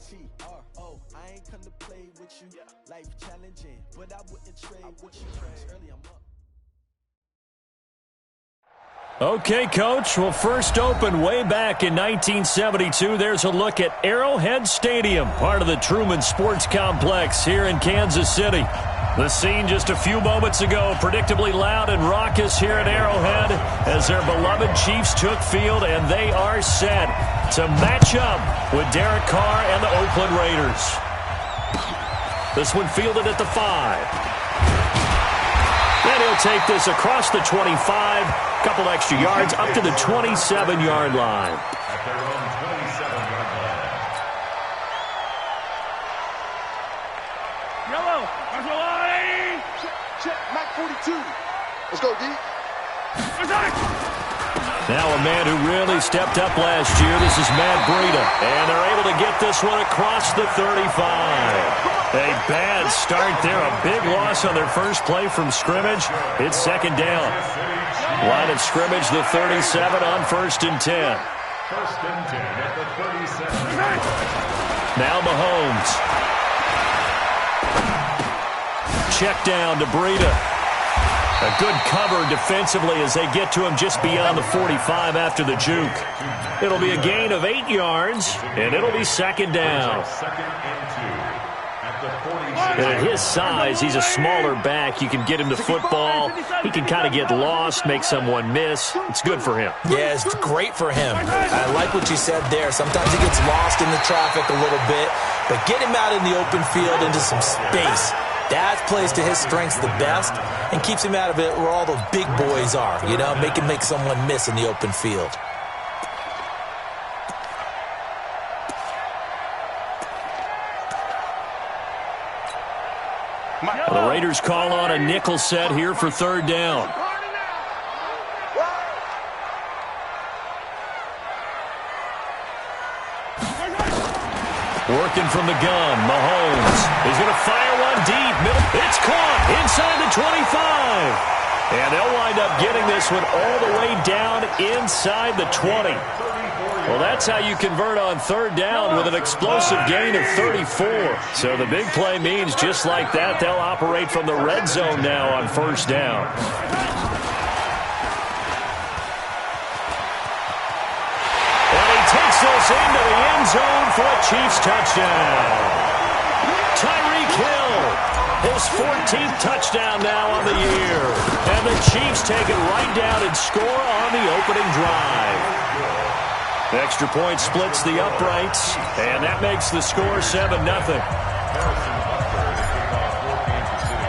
T-R-O, I ain't come to play with you. Life challenging, but I wouldn't trade with you. Early, I'm up. Okay, Coach. Well, first opened way back in 1972. There's a look at Arrowhead Stadium, part of the Truman Sports Complex here in Kansas City. The scene just a few moments ago, predictably loud and raucous here at Arrowhead as their beloved Chiefs took field, and they are set to match up with Derek Carr and the Oakland Raiders. This one fielded at the 5. And he'll take this across the 25, a couple extra yards, up to the 27-yard line. At their own 27-yard line. Yellow, that's a line. Check, Mike 42. Let's go, D. Now a man who really stepped up last year. This is Matt Breida. And they're able to get this one across the 35. A bad start there. A big loss on their first play from scrimmage. It's second down. Line of scrimmage, the 37 on 1st and 10. 1st and 10 at the 37. Now Mahomes. Check down to Breida. A good cover defensively as they get to him just beyond the 45 after the juke. It'll be a gain of 8 yards, and it'll be second down. And at his size, he's a smaller back. You can get him the football. He can kind of get lost, make someone miss. It's good for him. Yeah, it's great for him. I like what you said there. Sometimes he gets lost in the traffic a little bit, but get him out in the open field into some space. That plays to his strengths the best and keeps him out of it where all the big boys are, you know, make someone miss in the open field. The Raiders call on a nickel set here for third down. Working from the gun, Mahomes is going to fire one deep. It's caught inside the 25. And they'll wind up getting this one all the way down inside the 20. Well, that's how you convert on third down with an explosive gain of 34. So the big play means just like that, they'll operate from the red zone now on first down. Takes this into the end zone for a Chiefs touchdown. Tyreek Hill, his 14th touchdown now on the year. And the Chiefs take it right down and score on the opening drive. Extra point splits the uprights, and that makes the score 7-0.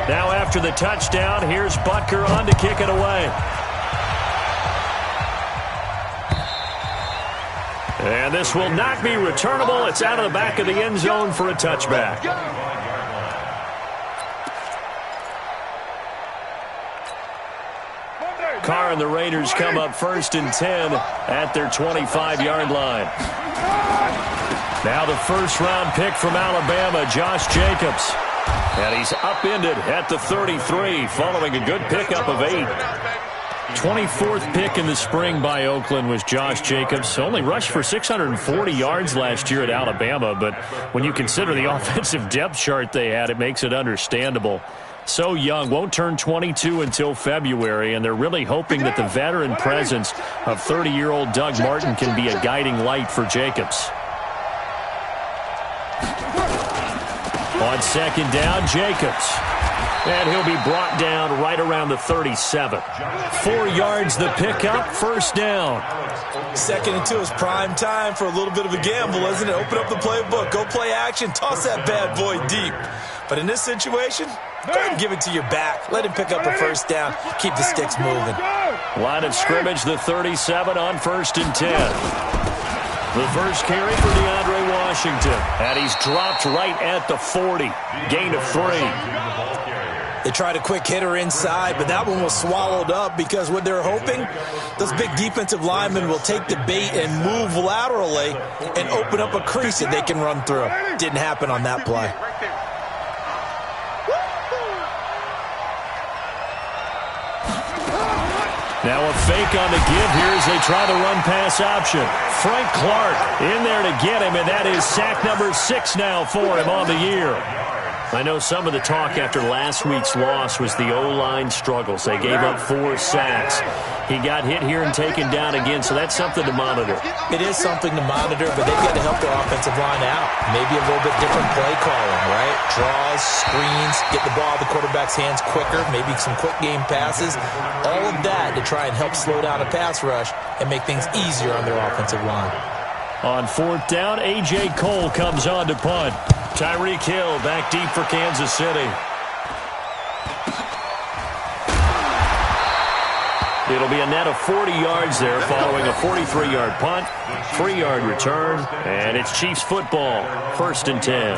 Now after the touchdown, here's Butker on to kick it away. And this will not be returnable. It's out of the back of the end zone for a touchback. Carr and the Raiders come up 1st and 10 at their 25-yard line. Now the first-round pick from Alabama, Josh Jacobs. And he's upended at the 33 following a good pickup of 8. 24th pick in the spring by Oakland was Josh Jacobs. Only rushed for 640 yards last year at Alabama, but when you consider the offensive depth chart they had, it makes it understandable. So young, won't turn 22 until February, and they're really hoping that the veteran presence of 30-year-old Doug Martin can be a guiding light for Jacobs. On second down, Jacobs. And he'll be brought down right around the 37. 4 yards the pickup, first down. 2nd and 2 is prime time for a little bit of a gamble, isn't it? Open up the playbook, go play action, toss that bad boy deep. But in this situation, go ahead and give it to your back. Let him pick up a first down, keep the sticks moving. Line of scrimmage, the 37 on 1st and 10. The first carry for DeAndre Washington. And he's dropped right at the 40. Gain of 3. They tried a quick hitter inside, but that one was swallowed up because what they're hoping, those big defensive linemen will take the bait and move laterally and open up a crease that they can run through. Didn't happen on that play. Now a fake on the give here as they try the run-pass option. Frank Clark in there to get him, and that is sack number 6 now for him on the year. I know some of the talk after last week's loss was the O-line struggles. They gave up 4 sacks. He got hit here and taken down again, so that's something to monitor. It is something to monitor, but they've got to help their offensive line out. Maybe a little bit different play calling, right? Draws, screens, get the ball out of the quarterback's hands quicker, maybe some quick game passes. All of that to try and help slow down a pass rush and make things easier on their offensive line. On 4th down, A.J. Cole comes on to punt. Tyreek Hill back deep for Kansas City. It'll be a net of 40 yards there following a 43-yard punt, 3-yard return, and it's Chiefs football, 1st and 10.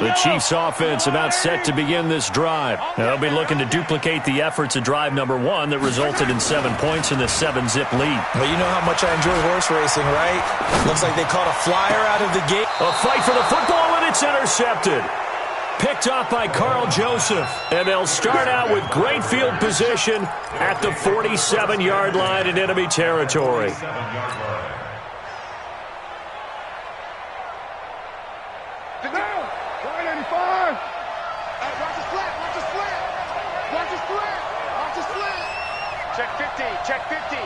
The Chiefs offense about set to begin this drive. They'll be looking to duplicate the efforts of drive number 1 that resulted in 7 points in the 7-zip lead. Well, you know how much I enjoy horse racing, right? Looks like they caught a flyer out of the gate. A fight for the football, and it's intercepted. Picked off by Carl Joseph. And they'll start out with great field position at the 47-yard line in enemy territory. Check 50, check 50.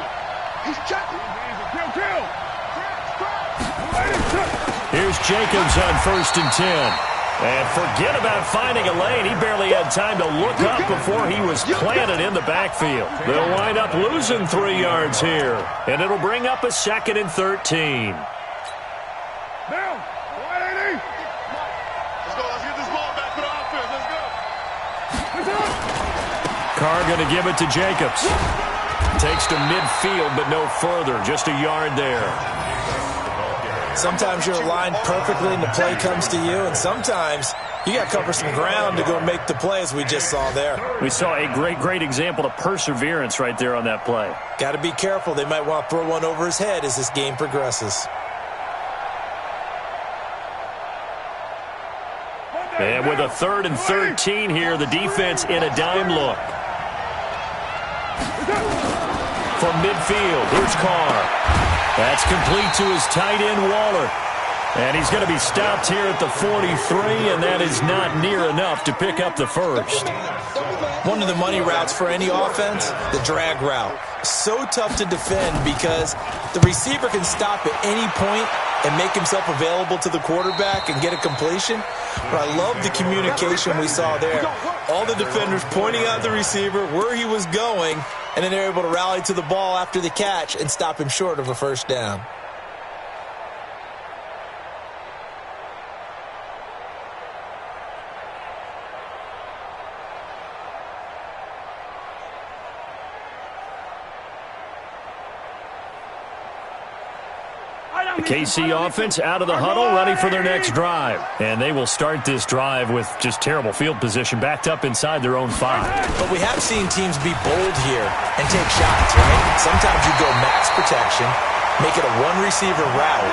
He's checking. Kill. Here's Jacobs on 1st and 10. And forget about finding a lane. He barely had time to look up before he was planted in the backfield. They'll wind up losing 3 yards here. And it'll bring up a 2nd and 13. Now, 180. Let's get this ball back to the offense. Let's go. Carr going to give it to Jacobs. Takes to midfield, but no further. Just a yard there. Sometimes you're aligned perfectly and the play comes to you, and sometimes you got to cover some ground to go make the play, as we just saw there. We saw a great example of perseverance right there on that play. Got to be careful. They might want to throw one over his head as this game progresses. And with a 3rd and 13 here, the defense in a dime look. From midfield, here's Carr. That's complete to his tight end, Waller. And he's going to be stopped here at the 43, and that is not near enough to pick up the first. One of the money routes for any offense, the drag route. So tough to defend because the receiver can stop at any point and make himself available to the quarterback and get a completion. But I love the communication we saw there. All the defenders pointing out the receiver, where he was going, and then they're able to rally to the ball after the catch and stop him short of a first down. The KC offense out of the huddle, ready for their next drive. And they will start this drive with just terrible field position, backed up inside their own 5. But we have seen teams be bold here and take shots, right? Sometimes you go max protection, make it a one-receiver route,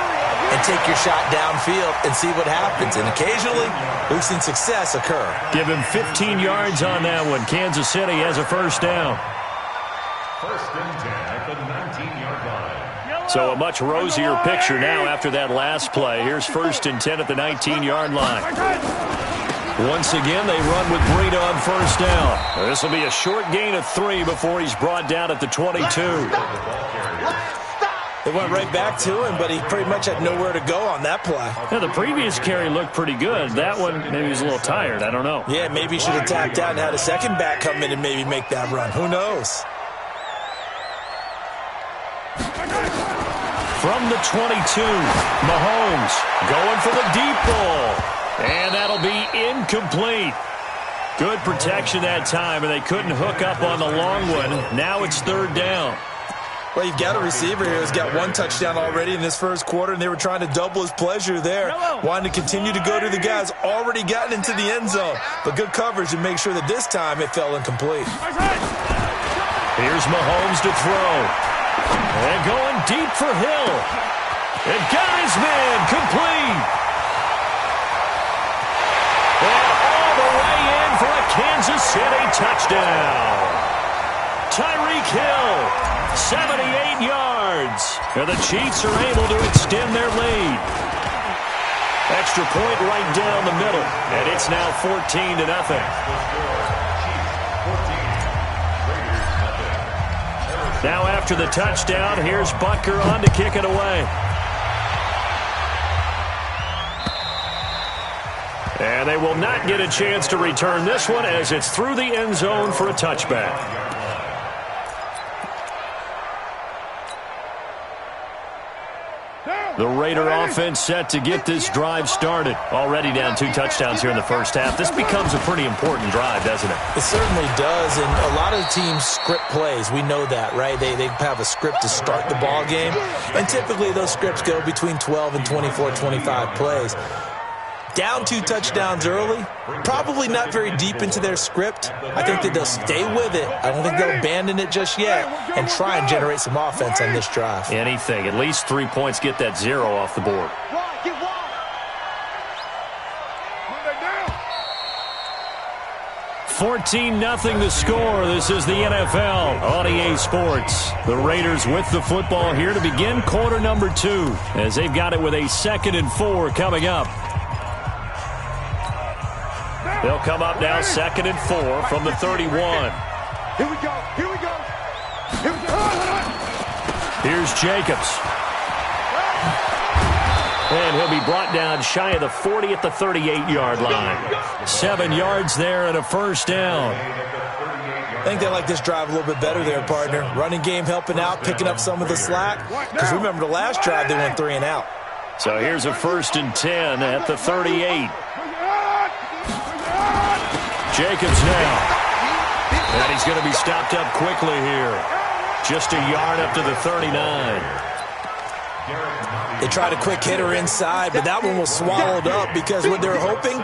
and take your shot downfield and see what happens. And occasionally, we've seen success occur. Give him 15 yards on that one. Kansas City has a first down. 1st and 10 at the 19-yard line. So a much rosier picture now after that last play. Here's 1st and 10 at the 19-yard line. Once again, they run with Breida on 1st down. This will be a short gain of 3 before he's brought down at the 22. They went right back to him, but he pretty much had nowhere to go on that play. Yeah, the previous carry looked pretty good. That one, maybe he was a little tired. I don't know. Yeah, maybe he should have tapped out and had a second back come in and maybe make that run. Who knows? From the 22, Mahomes going for the deep ball. And that'll be incomplete. Good protection that time, and they couldn't hook up on the long one. Now it's 3rd down. Well, you've got a receiver here who's got 1 touchdown already in this first quarter, and they were trying to double his pleasure there. Wanting to continue to go to the guys already gotten into the end zone. But good coverage to make sure that this time it fell incomplete. Here's Mahomes to throw. And going deep for Hill. And got his man complete. And all the way in for a Kansas City touchdown. Tyreek Tyreek Hill, 78 yards. And the Chiefs are able to extend their lead. Extra point right down the middle, and it's now 14-0. Now after the touchdown, here's Butker on to kick it away. And they will not get a chance to return this one as it's through the end zone for a touchback. The Raider offense set to get this drive started. Already down 2 touchdowns here in the first half. This becomes a pretty important drive, doesn't it? It certainly does, and a lot of teams script plays. We know that, right? They have a script to start the ball game, and typically those scripts go between 12 and 24, 25 plays. Down 2 touchdowns early, probably not very deep into their script. I think that they'll stay with it. I don't think they'll abandon it just yet and try and generate some offense on this drive. Anything. At least 3 points, get that 0 off the board. 14-0 the score. This is the NFL on EA Sports. The Raiders with the football here to begin quarter number 2 as they've got it with a 2nd and 4 coming up. They'll come up now 2nd and 4 from the 31. Here we go. Here we go. Here we go. Here's Jacobs. And he'll be brought down shy of the 40 at the 38-yard line. 7 yards there and a first down. I think they like this drive a little bit better there, partner. Running game helping out, picking up some of the slack. Because remember the last drive they went 3 and out. So here's a 1st and 10 at the 38. Jacobs now. And he's going to be stopped up quickly here. Just a yard up to the 39. They tried a quick hitter inside, but that one was swallowed up because what they're hoping,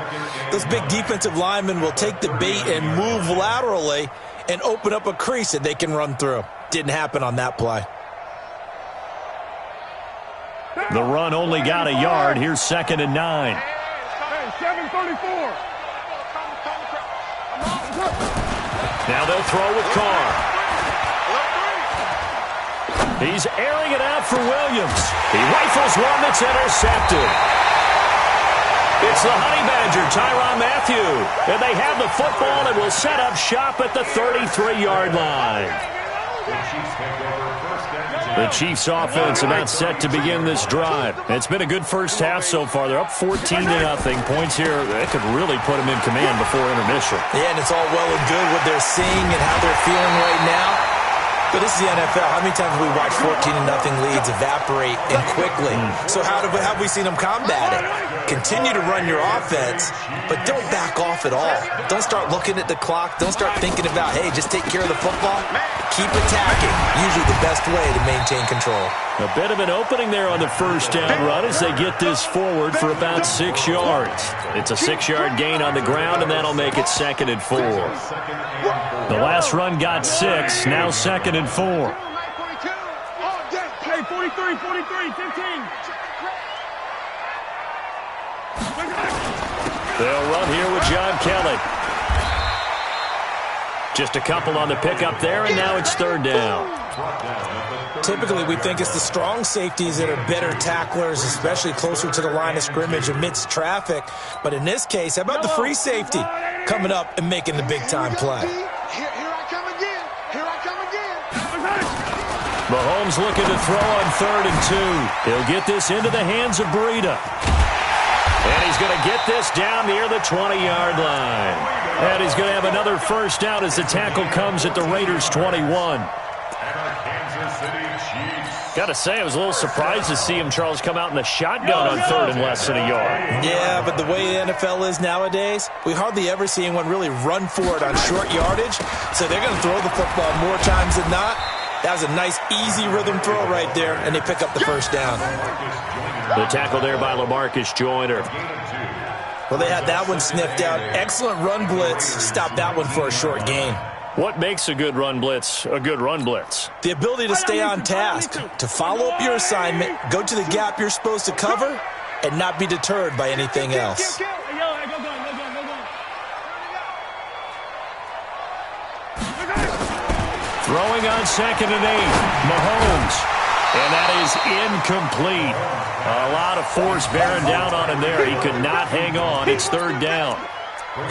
those big defensive linemen will take the bait and move laterally and open up a crease that they can run through. Didn't happen on that play. The run only got a yard. Here's 2nd and 9. Hey, 7:34. Now they'll throw with Carr. He's airing it out for Williams. He rifles one that's intercepted. It's the Honey Badger, Tyrann Mathieu. And they have the football and will set up shop at the 33-yard line. The Chiefs offense about set to begin this drive. It's been a good first half so far. They're up 14-0. Points here, they could really put them in command before intermission. Yeah, and it's all well and good what they're seeing and how they're feeling right now. But this is the NFL. How many times have we watched 14-0 leads evaporate and quickly? So how have we seen them combat it? Continue to run your offense, but don't back off at all. Don't start looking at the clock. Don't start thinking about, hey, just take care of the football. Keep attacking. Usually the best way to maintain control. A bit of an opening there on the first down run as they get this forward for about 6 yards. It's a 6-yard gain on the ground, and that'll make it 2nd and 4. The last run got 6, now 2nd and 4. Hey, 43, 15. They'll run here with John Kelly. Just a couple on the pickup there, and now it's 3rd down. Typically, we think it's the strong safeties that are better tacklers, especially closer to the line of scrimmage amidst traffic. But in this case, how about the free safety coming up and making the big-time play? Here I come again. Here I come again. Mahomes looking to throw on 3rd and 2. He'll get this into the hands of Breida. And he's going to get this down near the 20-yard line. And he's going to have another first down as the tackle comes at the Raiders' 21. Got to say, I was a little surprised to see him, Charles, come out in the shotgun on 3rd and less than a yard. Yeah, but the way the NFL is nowadays, we hardly ever see anyone really run for it on short yardage. So they're going to throw the football more times than not. That was a nice, easy rhythm throw right there, and they pick up the first down. The tackle there by LaMarcus Joyner. Well, they had that one sniffed out. Excellent run blitz. Stopped that one for a short gain. What makes a good run blitz a good run blitz? The ability to stay on task, to follow up your assignment, go to the gap you're supposed to cover, and not be deterred by anything else. Throwing on 2nd and 8. Mahomes. And that is incomplete. A lot of force bearing down on him there. He could not hang on. It's 3rd down.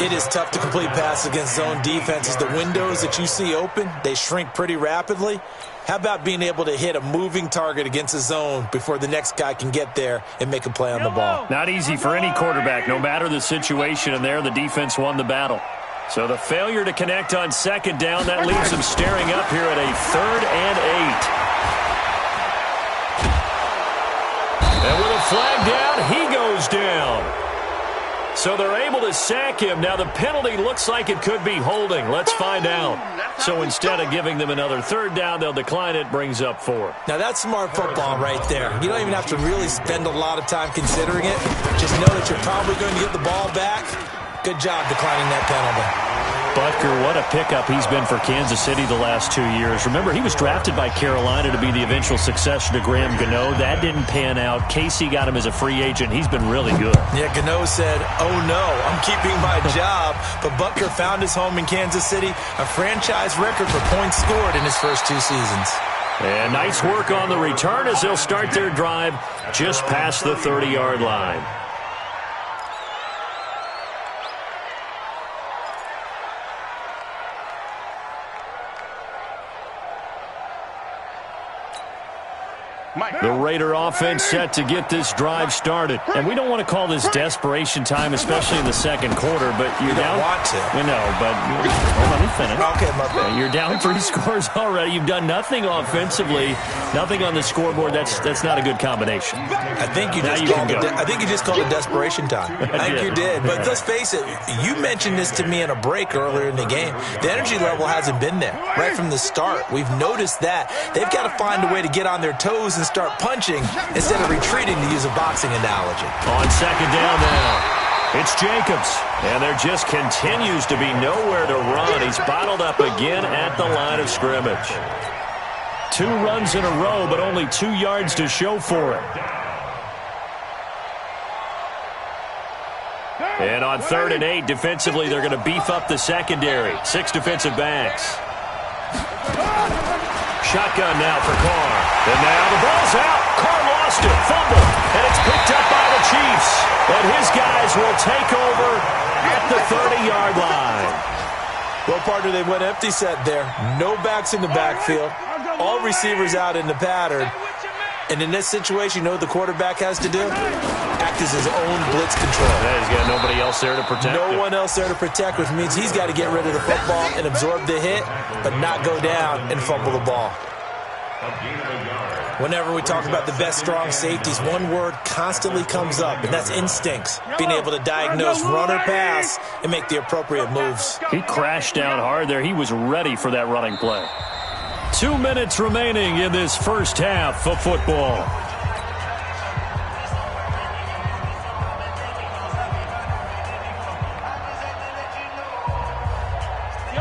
It is tough to complete passes against zone defenses. The windows that you see open, they shrink pretty rapidly. How about being able to hit a moving target against a zone before the next guy can get there and make a play on the ball? Not easy for any quarterback, no matter the situation, and there the defense won the battle. So the failure to connect on 2nd down, that leaves him staring up here at a 3rd and 8. And with a flag down, he goes down. So they're able to sack him. Now the penalty looks like it could be holding. Let's find out. So instead of giving them another 3rd down, they'll decline it. Brings up 4. Now that's smart football right there. You don't even have to really spend a lot of time considering it. Just know that you're probably going to get the ball back. Good job declining that penalty. Butker, what a pickup he's been for Kansas City the last 2 years. Remember, he was drafted by Carolina to be the eventual successor to Graham Gano. That didn't pan out. Casey got him as a free agent. He's been really good. Yeah, Gano said, oh no, I'm keeping my job. But Butker found his home in Kansas City, a franchise record for points scored in his first 2 seasons. And nice work on the return as they'll start their drive just past the 30-yard line. The Raider offense set to get this drive started. And we don't want to call this desperation time, especially in the 2nd quarter, but you're down. Want to. We know, but let me finish. Okay, my bad. You're down 3 scores already. You've done nothing offensively, nothing on the scoreboard. That's not a good combination. I think you just called it desperation time. I think you did. But let's face it, you mentioned this to me in a break earlier in the game. The energy level hasn't been there right from the start. We've noticed that. They've got to find a way to get on their toes and start punching instead of retreating, to use a boxing analogy. On 2nd down now, it's Jacobs. And there just continues to be nowhere to run. He's bottled up again at the line of scrimmage. 2 runs in a row, but only 2 yards to show for it. And on 3rd and 8, defensively, they're going to beef up the secondary. 6 defensive backs. Shotgun now for Carr. And now the ball's out. Carr lost it. Fumble. And it's picked up by the Chiefs. And his guys will take over at the 30-yard line. Well, partner, they went empty set there. No backs in the backfield. All receivers out in the pattern. And in this situation, you know what the quarterback has to do? Act as his own blitz control. Yeah, he's got nobody else there to protect him. No one else there to protect, which means he's got to get rid of the football and absorb the hit, but not go down and fumble the ball. Whenever we talk about the best strong safeties, one word constantly comes up, and that's instincts. Being able to diagnose run or pass and make the appropriate moves. He crashed down hard there. He was ready for that running play. 2 minutes remaining in this first half of football.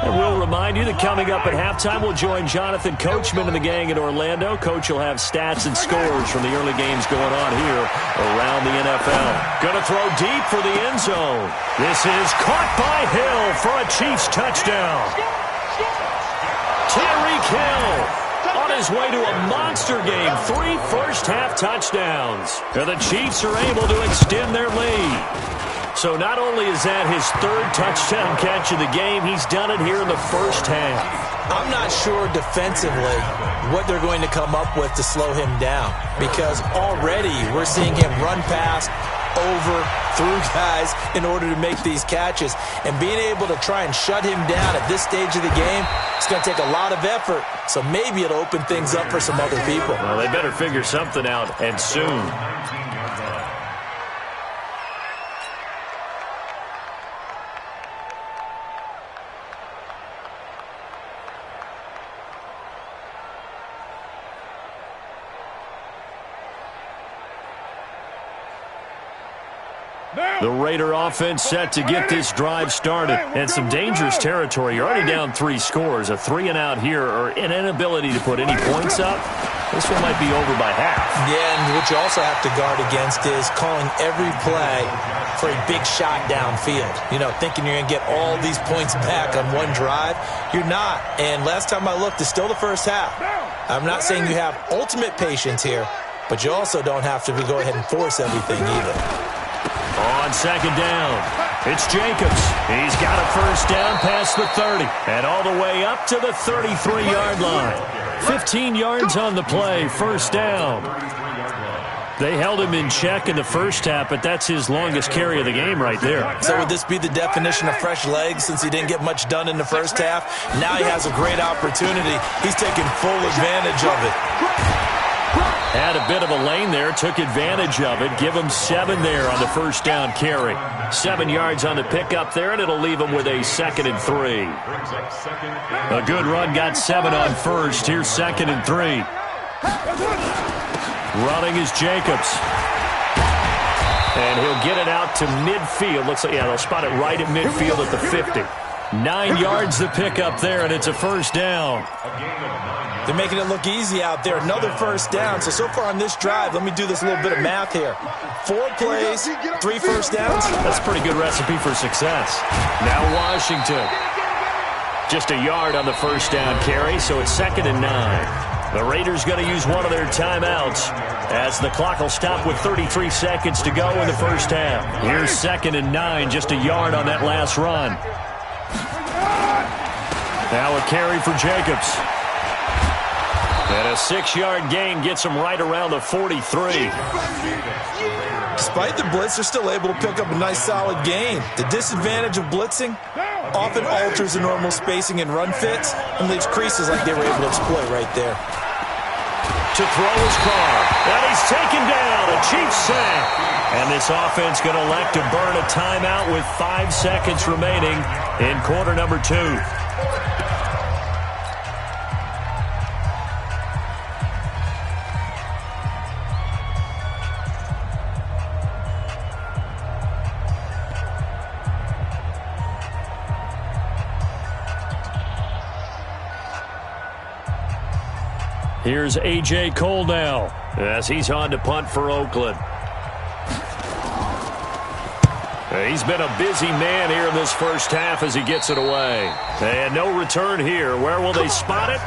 And we'll remind you that coming up at halftime, we'll join Jonathan Coachman and the gang in Orlando. Coach will have stats and scores from the early games going on here around the NFL. Going to throw deep for the end zone. This is caught by Hill for a Chiefs touchdown. Tyreek Hill on his way to a monster game. 3 first-half touchdowns. And the Chiefs are able to extend their lead. So not only is that his 3rd touchdown catch of the game, he's done it here in the first half. I'm not sure defensively what they're going to come up with to slow him down, because already we're seeing him run past, over, through guys in order to make these catches. And being able to try and shut him down at this stage of the game, it's going to take a lot of effort. So maybe it'll open things up for some other people. Well, they better figure something out, and soon. The Raider offense set to get this drive started. And some dangerous territory. You're already down 3 scores. A 3 and out here, or an inability to put any points up. This one might be over by half. Yeah, and what you also have to guard against is calling every play for a big shot downfield. You know, thinking you're going to get all these points back on one drive. You're not. And last time I looked, it's still the first half. I'm not saying you have ultimate patience here, but you also don't have to go ahead and force everything either. On second down, it's Jacobs. He's got a first down past the 30 and all the way up to the 33-yard line. 15 yards on the play, first down. They held him in check in the first half, but that's his longest carry of the game right there. So would this be the definition of fresh legs since he didn't get much done in the first half? Now he has a great opportunity. He's taking full advantage of it. Had a bit of a lane there, took advantage of it. Give him 7 there on the first down carry. 7 yards on the pickup there, and it'll leave him with a 2nd and 3. A good run, got 7 on first. Here's 2nd and 3. Running is Jacobs. And he'll get it out to midfield. Looks like, yeah, they'll spot it right at midfield at the 50. 9 yards the pickup there, and it's a first down. They're making it look easy out there. Another first down. So far on this drive, let me do this little bit of math here. 4 plays, 3 first downs. That's a pretty good recipe for success. Now Washington. Just a yard on the first down carry, so it's 2nd and 9. The Raiders going to use one of their timeouts as the clock will stop with 33 seconds to go in the first half. Here's 2nd and 9, just a yard on that last run. Now a carry for Jacobs. And a 6-yard gain gets him right around the 43. Despite the blitz, they're still able to pick up a nice solid gain. The disadvantage of blitzing often alters the normal spacing and run fits and leaves creases like they were able to exploit right there. To throw his car. And he's taken down. A Chiefs sack. And this offense going to elect to burn a timeout with 5 seconds remaining in quarter number 2. Here's A.J. Cole now as he's on to punt for Oakland. He's been a busy man here in this first half as he gets it away. And no return here. Where will they spot it?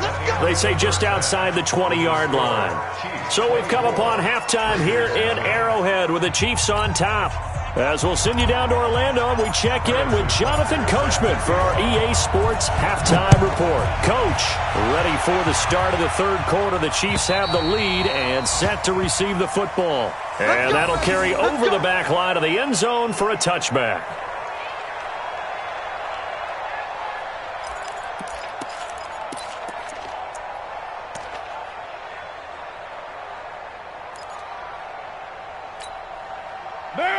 They say just outside the 20-yard line. So we've come upon halftime here in Arrowhead with the Chiefs on top. As we'll send you down to Orlando, we check in with Jonathan Coachman for our EA Sports Halftime Report. Coach, ready for the start of the third quarter. The Chiefs have the lead and set to receive the football. And that'll carry over the back line of the end zone for a touchback.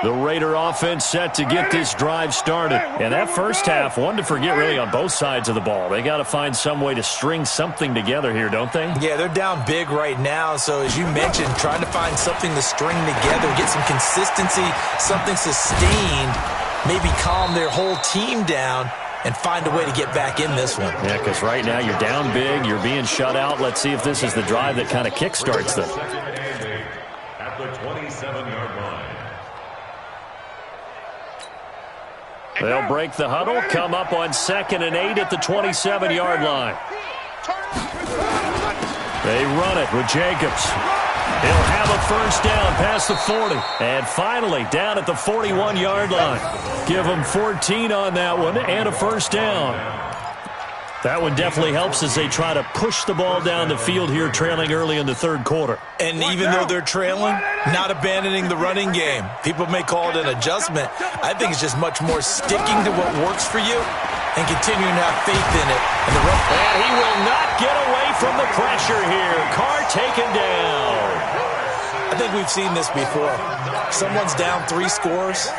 The Raider offense set to get this drive started. And that first half, one to forget really on both sides of the ball. They got to find some way to string something together here, don't they? Yeah, they're down big right now. So as you mentioned, trying to find something to string together, get some consistency, something sustained, maybe calm their whole team down and find a way to get back in this one. Yeah, because right now you're down big, you're being shut out. Let's see if this is the drive that kind of kickstarts them. At the 27-yard line. They'll break the huddle, come up on 2nd and 8 at the 27-yard line. They run it with Jacobs. He'll have a first down past the 40. And finally, down at the 41-yard line. Give them 14 on that one and a first down. That one definitely helps as they try to push the ball down the field here, trailing early in the third quarter. And even though they're trailing, not abandoning the running game. People may call it an adjustment. I think it's just much more sticking to what works for you and continuing to have faith in it. And he will not get away from the pressure here. Carr taken down. I think we've seen this before. Someone's down 3 scores.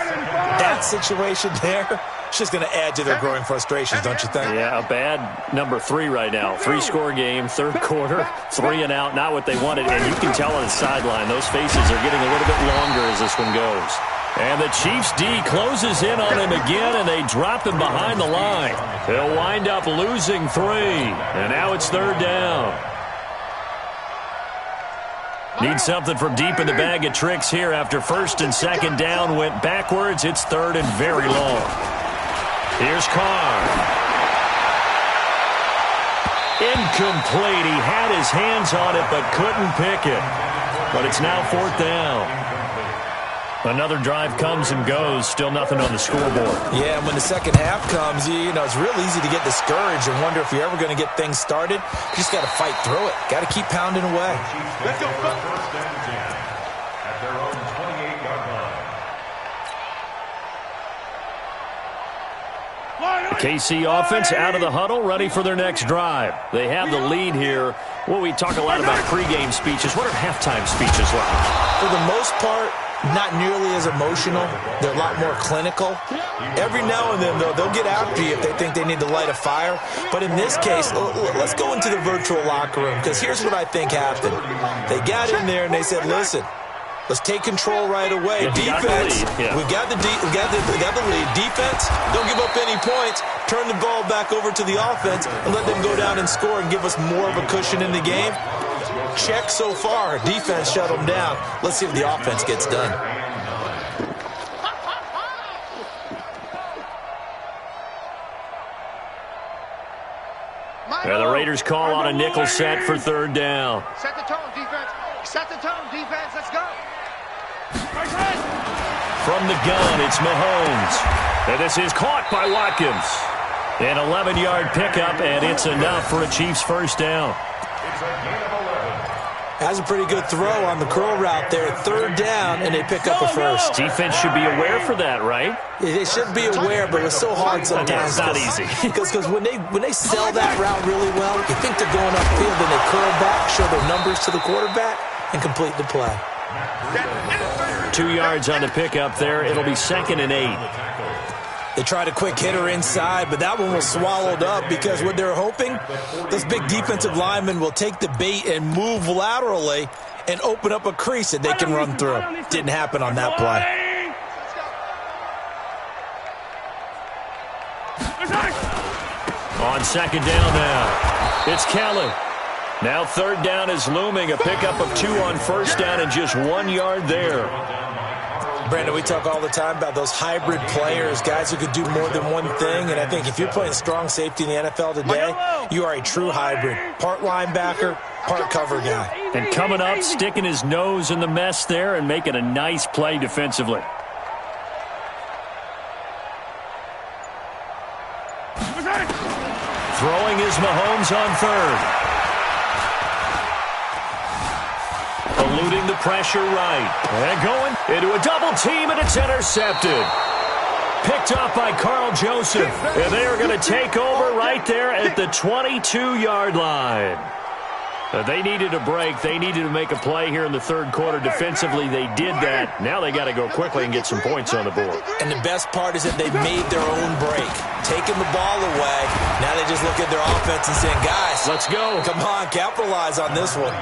That situation there, it's just going to add to their growing frustrations, don't you think? Yeah, a bad number 3 right now. 3-score game, third quarter, 3 and out, not what they wanted. And you can tell on the sideline, those faces are getting a little bit longer as this one goes. And the Chiefs D closes in on him again, and they drop him behind the line. They'll wind up losing 3. And now it's 3rd down. Need something from deep in the bag of tricks here after 1st and 2nd down went backwards. It's 3rd and very long. Here's Carr. Incomplete. He had his hands on it but couldn't pick it. But it's now 4th down. Another drive comes and goes. Still nothing on the scoreboard. Yeah, and when the second half comes, you know, it's real easy to get discouraged and wonder if you're ever going to get things started. You just got to fight through it. Got to keep pounding away. Let's go. 1st and 10 at their own 28-yard line. The KC offense out of the huddle, ready for their next drive. They have the lead here. Well, we talk a lot about pregame speeches. What are halftime speeches like? For the most part, not nearly as emotional. They're a lot more clinical. Every now and then, though, they'll get after you if they think they need to light a fire. But in this case, let's go into the virtual locker room, because here's what I think happened. They got in there and they said, listen, let's take control right away. Defense, we got the lead. Defense, don't give up any points. Turn the ball back over to the offense and let them go down and score and give us more of a cushion in the game. Check so far. Defense shut them down. Let's see if the offense gets done. Yeah, the Raiders call on a nickel set for 3rd down. Set the tone, defense. Set the tone, defense. Let's go. From the gun, it's Mahomes. And this is caught by Watkins. An 11-yard pickup, and it's enough for a Chiefs 1st down. It's a gain of 11. Has a pretty good throw on the curl route there. 3rd down, and they pick up a first. Defense should be aware for that, right? Yeah, they should be aware, but it's so hard sometimes. It's not easy. Because when they sell that route really well, you think they're going upfield, and they curl back, show their numbers to the quarterback, and complete the play. 2 yards on the pickup there. It'll be 2nd and 8. They tried a quick hitter inside, but that one was swallowed up because what they're hoping, those big defensive linemen will take the bait and move laterally and open up a crease that they can run through. Didn't happen on that play. On 2nd down now, it's Kelly. Now 3rd down is looming. A pickup of 2 on 1st down and just 1 yard there. Brandon, we talk all the time about those hybrid players, guys who could do more than one thing, and I think if you're playing strong safety in the NFL today, you are a true hybrid. Part linebacker, part cover guy. And coming up, sticking his nose in the mess there and making a nice play defensively. Throwing is Mahomes on 3rd. Eluding the pressure right. And going into a double team, and it's intercepted. Picked up by Carl Joseph. And they are going to take over right there at the 22-yard line. They needed a break. They needed to make a play here in the 3rd quarter. Defensively, they did that. Now they got to go quickly and get some points on the board. And the best part is that they made their own break. Taking the ball away. Now they just look at their offense and saying, guys, let's go. Come on, capitalize on this one.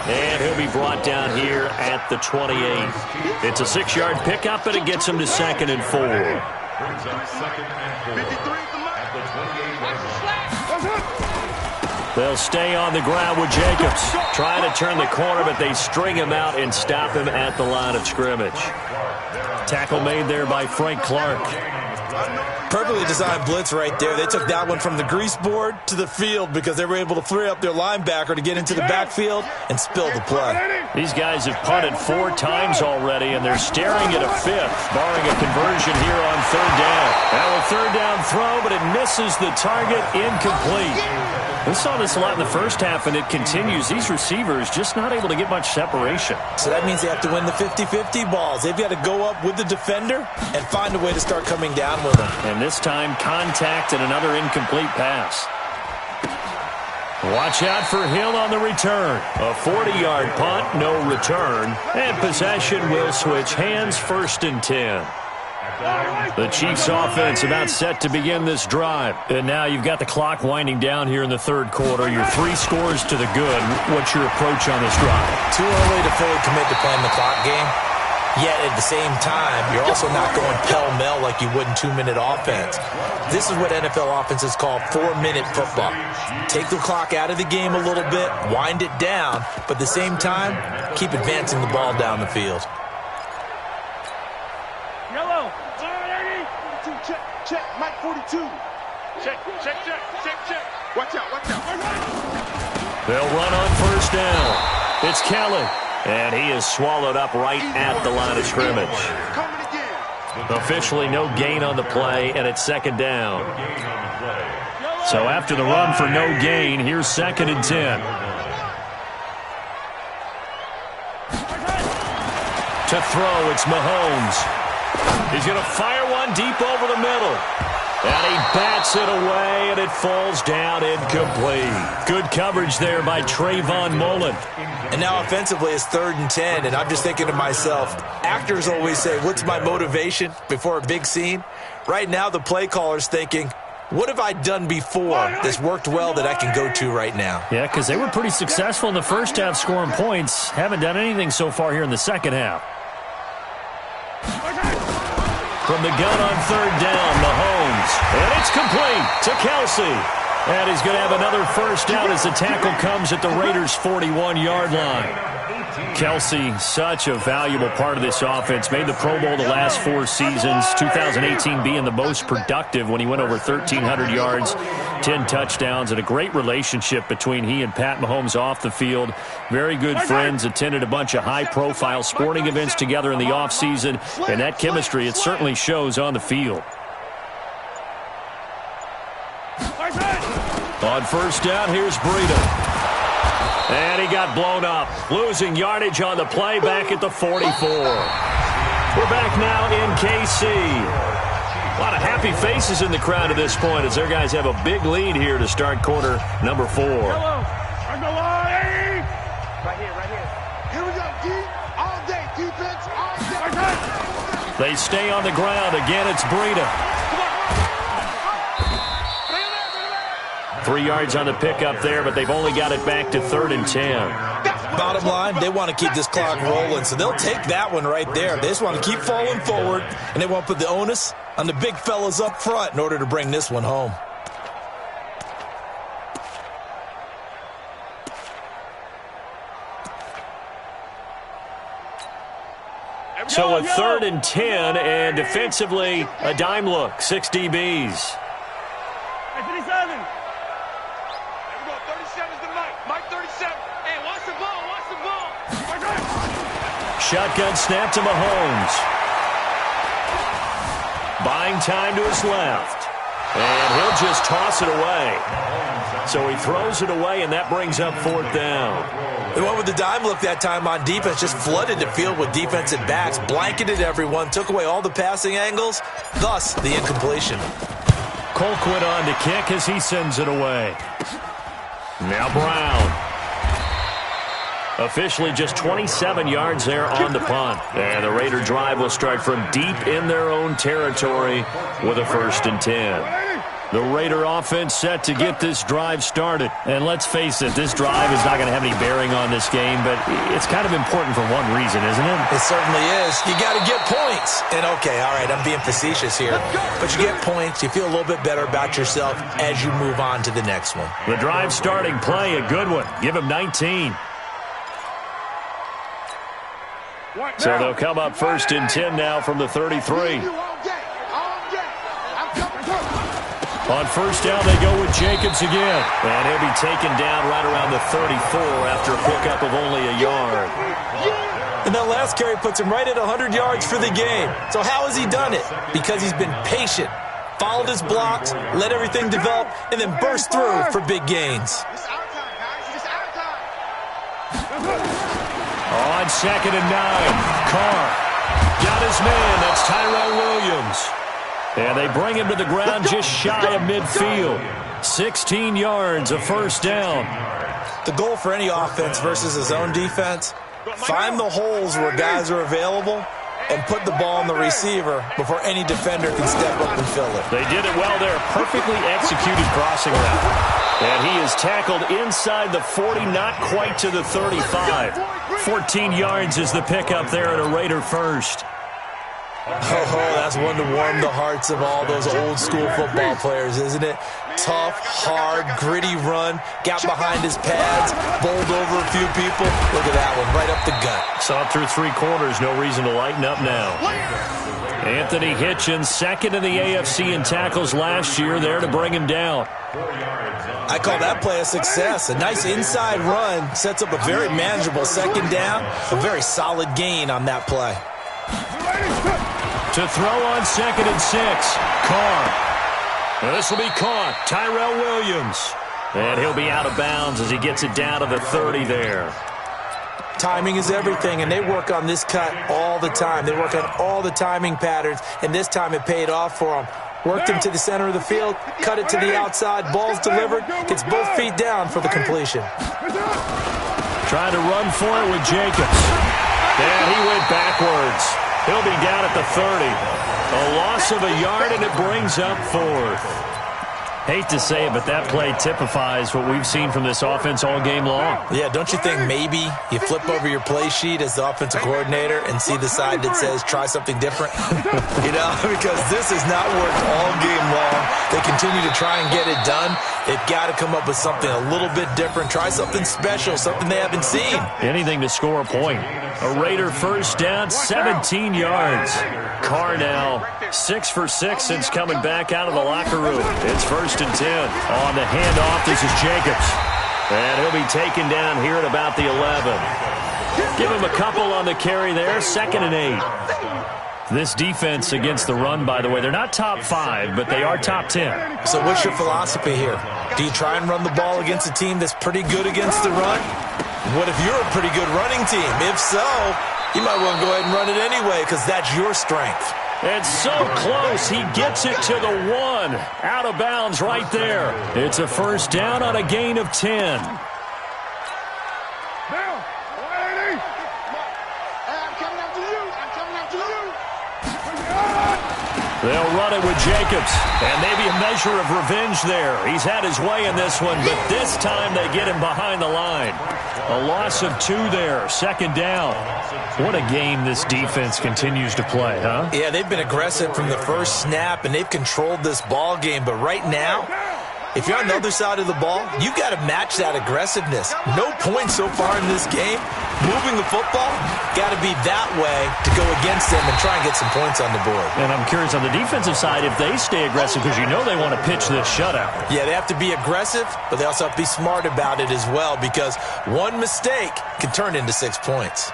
And he'll be brought down here at the 28. It's a 6-yard pickup, and it gets him to 2nd and 4. Brings up 2nd and 4 at the 28-yard line. They'll stay on the ground with Jacobs. Trying to turn the corner, but they string him out and stop him at the line of scrimmage. Tackle made there by Frank Clark. Perfectly designed blitz right there. They took that one from the grease board to the field because they were able to free up their linebacker to get into the backfield and spill the play. These guys have punted 4 times already, and they're staring at a 5th, barring a conversion here on 3rd down. Now a 3rd down throw, but it misses the target, incomplete. We saw this a lot in the first half, and it continues. These receivers just not able to get much separation. So that means they have to win the 50-50 balls. They've got to go up with the defender and find a way to start coming down with them. And this time, contact and another incomplete pass. Watch out for Hill on the return. A 40-yard punt, no return. And possession will switch hands, 1st and 10. The Chiefs offense about set to begin this drive. And now you've got the clock winding down here in the 3rd quarter. Your 3 scores to the good. What's your approach on this drive? Too early to fully commit to playing the clock game. Yet at the same time, you're also not going pell-mell like you would in 2-minute offense. This is what NFL offenses call 4-minute football. Take the clock out of the game a little bit, wind it down, but at the same time, keep advancing the ball down the field. Yellow. Check, Mike 42. Check. Watch out. They'll run on first down. It's Kelly, and he is swallowed up right at the line of scrimmage. Coming again. Officially no gain on the play, and it's second down. So after the run for no gain, here's 2nd and 10. To throw, it's Mahomes. He's going to fire one deep over the middle. And he bats it away, and it falls down incomplete. Good coverage there by Trayvon Mullen. And now offensively it's 3rd and 10, and I'm just thinking to myself, actors always say, what's my motivation before a big scene? Right now the play caller's thinking, what have I done before that's worked well that I can go to right now? Yeah, because they were pretty successful in the first half scoring points. Haven't done anything so far here in the second half. From the gun on 3rd down, Mahomes. And it's complete to Kelsey. And he's going to have another first down as the tackle comes at the Raiders' 41-yard line. Kelsey, such a valuable part of this offense. Made the Pro Bowl the last 4 seasons. 2018 being the most productive when he went over 1,300 yards, 10 touchdowns, and a great relationship between he and Pat Mahomes off the field. Very good friends. Attended a bunch of high-profile sporting events together in the offseason. And that chemistry, it certainly shows on the field. On first down, here's Breida. And he got blown up. Losing yardage on the play back at the 44. We're back now in KC. A lot of happy faces in the crowd at this point as their guys have a big lead here to start quarter number 4. Right here. Here we go, D. All day, defense, all day. They stay on the ground. Again, it's Breida. 3 yards on the pickup there, but they've only got it back to 3rd and 10. Bottom line, they want to keep this clock rolling, so they'll take that one right there. They just want to keep falling forward, and they want to put the onus on the big fellas up front in order to bring this one home. So a 3rd and 10, and defensively, a dime look, 6 DBs. 57. Shotgun snap to Mahomes. Buying time to his left. And he'll just toss it away. So he throws it away, and that brings up 4th down. They went with the dime look that time on defense, just flooded the field with defensive backs, blanketed everyone, took away all the passing angles, thus the incompletion. Colquitt on to kick as he sends it away. Now Brown. Officially just 27 yards there on the punt. And the Raider drive will start from deep in their own territory with a 1st and 10. The Raider offense set to get this drive started. And let's face it, this drive is not going to have any bearing on this game, but it's kind of important for one reason, isn't it? It certainly is. You got to get points. And okay, all right, I'm being facetious here. But you get points, you feel a little bit better about yourself as you move on to the next one. The drive starting play, a good one. Give him 19. So they'll come up 1st and 10 now from the 33. On first down, they go with Jacobs again. And he'll be taken down right around the 34 after a pickup of only a yard. And that last carry puts him right at 100 yards for the game. So how has he done it? Because he's been patient, followed his blocks, let everything develop, and then burst through for big gains. On 2nd and 9, Carr got his man. That's Tyrell Williams. And they bring him to the ground just shy of midfield. 16 yards, a first down. The goal for any offense versus his own defense, find the holes where guys are available and put the ball on the receiver before any defender can step up and fill it. They did it well there. Perfectly executed crossing route. And he is tackled inside the 40, not quite to the 35. 14 yards is the pickup there at a Raider first. Oh, that's one to warm the hearts of all those old-school football players, isn't it? Tough, hard, gritty run, got behind his pads, bowled over a few people. Look at that one, right up the gut. Saw it through 3 quarters, no reason to lighten up now. Anthony Hitchens, second in the AFC in tackles last year, there to bring him down. I call that play a success. A nice inside run sets up a very manageable second down, a very solid gain on that play. To throw on 2nd and 6, Carr. This will be caught. Tyrell Williams. And he'll be out of bounds as he gets it down to the 30 there. Timing is everything, and they work on this cut all the time. They work on all the timing patterns, and this time it paid off for them. Worked him to the center of the field, cut it to the outside, ball's delivered, gets both feet down for the completion. Trying to run for it with Jacobs. And he went backwards. He'll be down at the 30. A loss of a yard, and it brings up 4th. Hate to say it, but that play typifies what we've seen from this offense all game long. Yeah, don't you think maybe you flip over your play sheet as the offensive coordinator and see the side that says try something different? Because this has not worked all game long. They continue to try and get it done. They've got to come up with something a little bit different. Try something special, something they haven't seen. Anything to score a point. A Raider first down, 17 yards. Carr now 6 for 6 since coming back out of the locker room. It's 1st and 10. On the handoff, this is Jacobs. And he'll be taken down here at about the 11. Give him a couple on the carry there, 2nd and 8. This defense against the run, by the way, they're not top 5, but they are top 10. So what's your philosophy here? Do you try and run the ball against a team that's pretty good against the run? What if you're a pretty good running team? If so, you might want to go ahead and run it anyway because that's your strength. It's so close. He gets it to the 1. Out of bounds right there. It's a first down on a gain of 10. They'll run it with Jacobs, and maybe a measure of revenge there. He's had his way in this one, but this time they get him behind the line. A loss of 2 there, 2nd down. What a game this defense continues to play, huh? Yeah, they've been aggressive from the first snap, and they've controlled this ball game. But right now, if you're on the other side of the ball, you've got to match that aggressiveness. No points so far in this game. Moving the football, got to be that way to go against them and try and get some points on the board. And I'm curious on the defensive side if they stay aggressive because you know they want to pitch this shutout. Yeah, they have to be aggressive, but they also have to be smart about it as well because one mistake can turn into 6 points.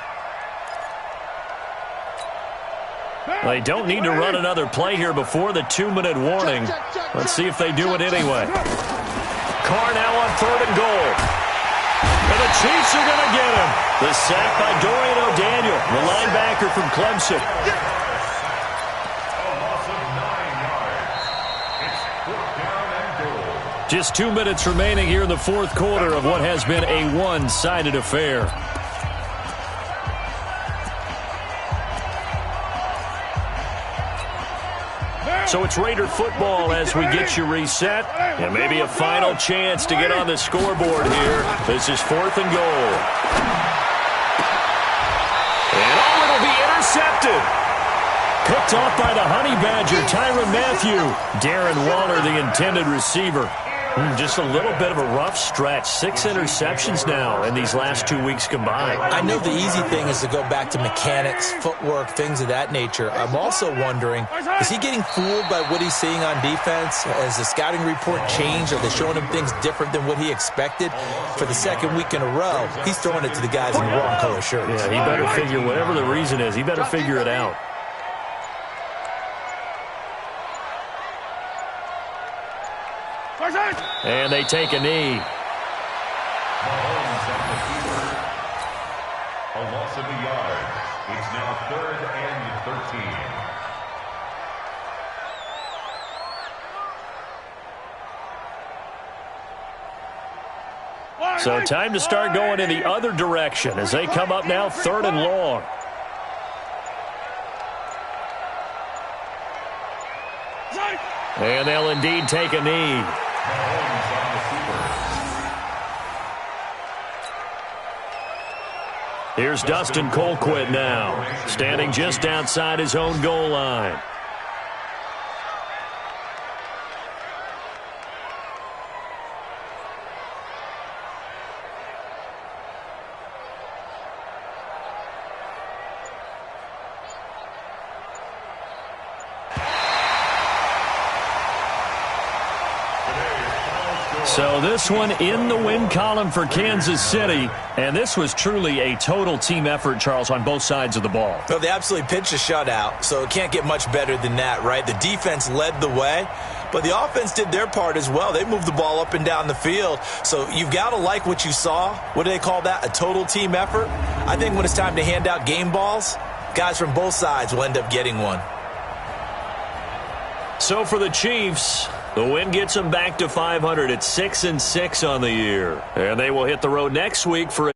They don't need to run another play here before the 2-minute warning. Let's see if they do it anyway. Carr now on 3rd and goal. And the Chiefs are going to get him. The sack by Dorian O'Daniel, the linebacker from Clemson. Just 2 minutes remaining here in the 4th quarter of what has been a one-sided affair. So it's Raider football as we get you reset. And maybe a final chance to get on the scoreboard here. This is 4th and goal. And it'll be intercepted. Picked off by the Honey Badger, Tyrann Mathieu. Darren Waller, the intended receiver. Just a little bit of a rough stretch. 6 interceptions now in these last 2 weeks combined. I know the easy thing is to go back to mechanics, footwork, things of that nature. I'm also wondering, is he getting fooled by what he's seeing on defense? Has the scouting report changed? Are they showing him things different than what he expected? For the 2nd week in a row, he's throwing it to the guys in the wrong color shirts. Yeah, he better figure, whatever the reason is, he better figure it out. And they take a knee. A loss of a yard. It's now 3rd and 13. So time to start going in the other direction as they come up now 3rd and long. And they'll indeed take a knee. Here's Dustin Colquitt now, standing just outside his own goal line. So this one in the win column for Kansas City, and this was truly a total team effort, Charles, on both sides of the ball. Well, they absolutely pitched a shutout, so it can't get much better than that, right? The defense led the way, but the offense did their part as well. They moved the ball up and down the field, so you've got to like what you saw. What do they call that? A total team effort? I think when it's time to hand out game balls, guys from both sides will end up getting one. So for the Chiefs, the win gets them back to 500 at 6-6 on the year. And they will hit the road next week for